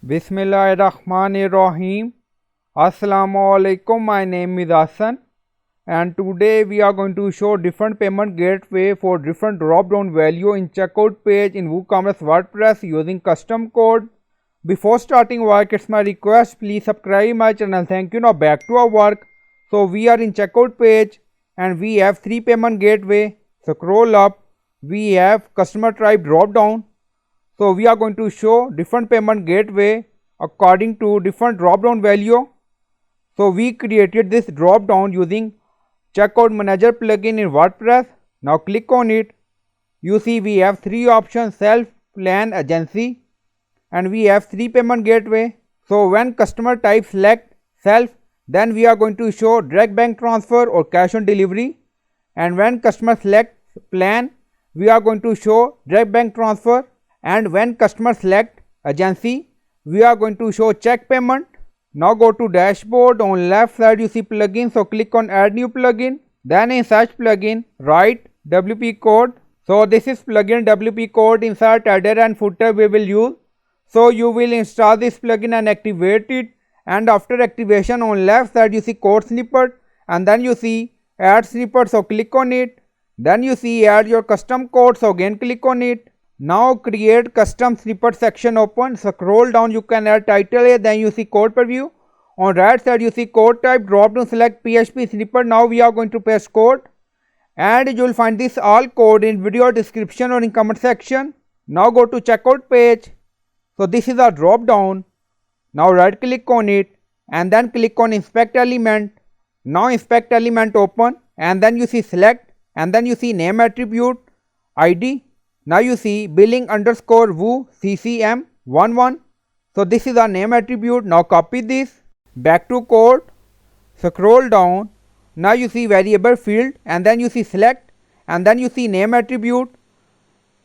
Bismillahirrahmanirrahim. Assalamualaikum. My name is Hassan, and today we are going to show different payment gateway for different drop down value in checkout page in WooCommerce WordPress using custom code. Before starting work, it's my request, please subscribe my channel. Thank you. Now back to our work. So we are in checkout page and we have three payment gateway. Scroll up, we have customer type drop down. So we are going to show different payment gateway according to different drop down value. So we created this drop down using checkout manager plugin in WordPress. Now click on it. You see we have three options: self, plan, agency, and we have three payment gateway. So when customer type select self, then we are going to show direct bank transfer or cash on delivery, and when customer select plan, we are going to show direct bank transfer, and when customer select agency, we are going to show check payment. Now go to dashboard. On left side you see plugin, so click on add new plugin. Then in search plugin write WP code. So this is plugin WP code. Insert header and footer we will use. So you will install this plugin and activate it, and after activation on left side you see code snippet, and then you see add snippet, so click on it. Then you see add your custom code, so again click on it. Now create custom snippet section open. Scroll down, you can add title here, then you see code preview. On right side you see code type, drop down select PHP snippet. Now we are going to paste code, and you will find this all code in video description or in comment section. Now go to checkout page. So this is our drop down. Now right click on it and then click on inspect element. Now inspect element open, and then you see select, and then you see name attribute ID. Now you see billing underscore woo CCM11. So this is our name attribute. Now copy this, back to code, scroll down. Now you see variable field, and then you see select, and then you see name attribute,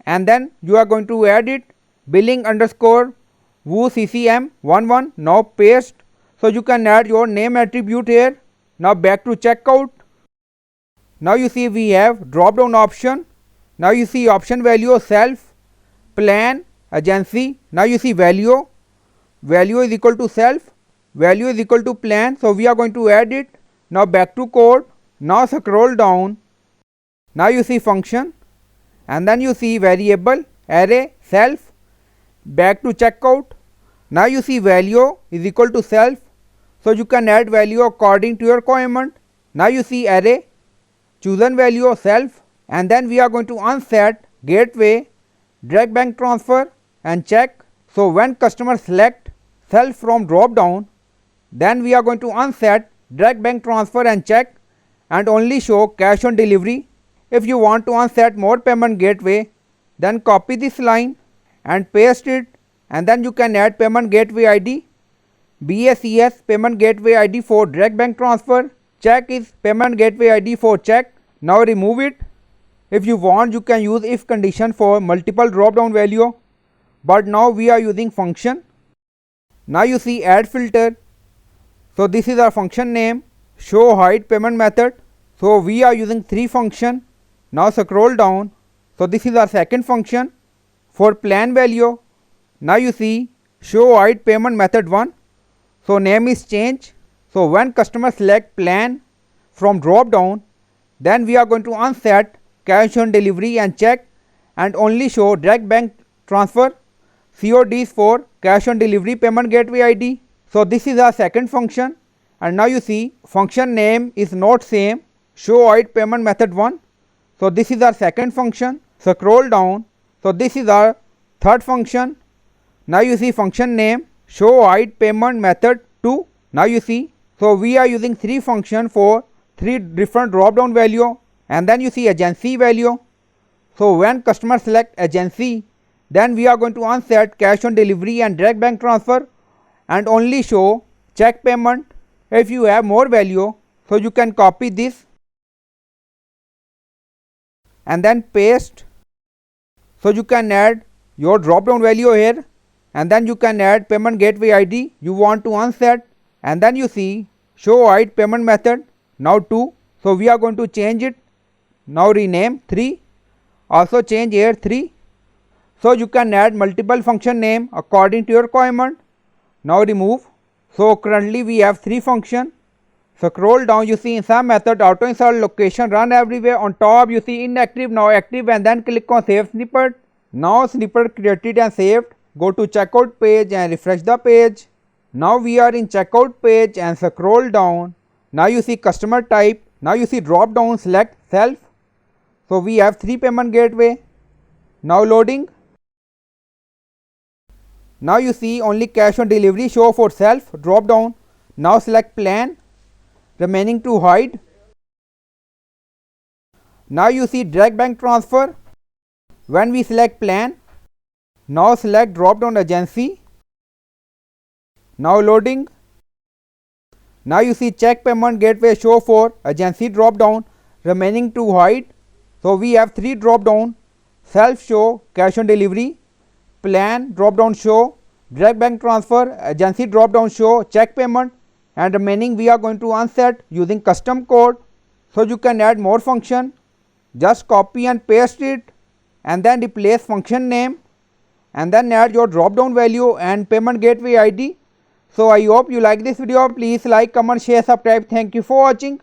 and then you are going to add it billing underscore woo CCM11. Now paste. So you can add your name attribute here. Now back to checkout. Now you see we have drop down option. Now you see option value self, plan, agency. Now you see value is equal to self, value is equal to plan. So we are going to add it. Now back to code. Now scroll down. Now you see function, and then you see variable array self, back to checkout. Now you see value is equal to self, so you can add value according to your requirement. Now you see array, chosen value self, and then we are going to unset gateway, direct bank transfer and check. So when customer select self from drop down, then we are going to unset direct bank transfer and check, and only show cash on delivery. If you want to unset more payment gateway, then copy this line and paste it, and then you can add payment gateway ID, BACS payment gateway ID for direct bank transfer, check is payment gateway ID for check. Now remove it. If you want, you can use if condition for multiple drop down value, but now we are using function. Now you see add filter. So this is our function name, show hide payment method. So we are using three function. Now scroll down. So this is our second function for plan value. Now you see show hide payment method 1. So name is change. So when customer select plan from drop down, then we are going to unset cash on delivery and check, and only show direct bank transfer, CODs for cash on delivery payment gateway ID. So this is our second function, and now you see function name is not same, show hide payment method 1. So this is our second function. Scroll down. So this is our third function. Now you see function name, show hide payment method 2. Now you see, so we are using three function for three different drop down value. And then you see agency value. So when customer select agency, then we are going to unset cash on delivery and direct bank transfer, and only show check payment. If you have more value, so you can copy this and then paste. So you can add your drop down value here, and then you can add payment gateway ID you want to unset, and then you see show hide payment method now 2. So we are going to change it. Now rename 3, also change here 3. So you can add multiple function name according to your requirement. Now remove. So currently we have 3 functions. Scroll down, you see insert method, auto insert, location, run everywhere. On top you see inactive, now active, and then click on save snippet. Now snippet created and saved. Go to checkout page and refresh the page. Now we are in checkout page and scroll down. Now you see customer type. Now you see drop down, select self. So we have 3 payment gateway. Now loading. Now you see only cash on delivery show for self, drop down. Now select plan, remaining to hide. Now you see direct bank transfer. When we select plan, now select drop down agency. Now loading. Now you see check payment gateway show for agency drop down, remaining to hide. So we have 3 drop down, self show, cash on delivery, plan drop down show, direct bank transfer, agency drop down show, check payment, and remaining we are going to unset using custom code. So you can add more function. Just copy and paste it and then replace function name and then add your drop down value and payment gateway ID. So I hope you like this video. Please like, comment, share, subscribe. Thank you for watching.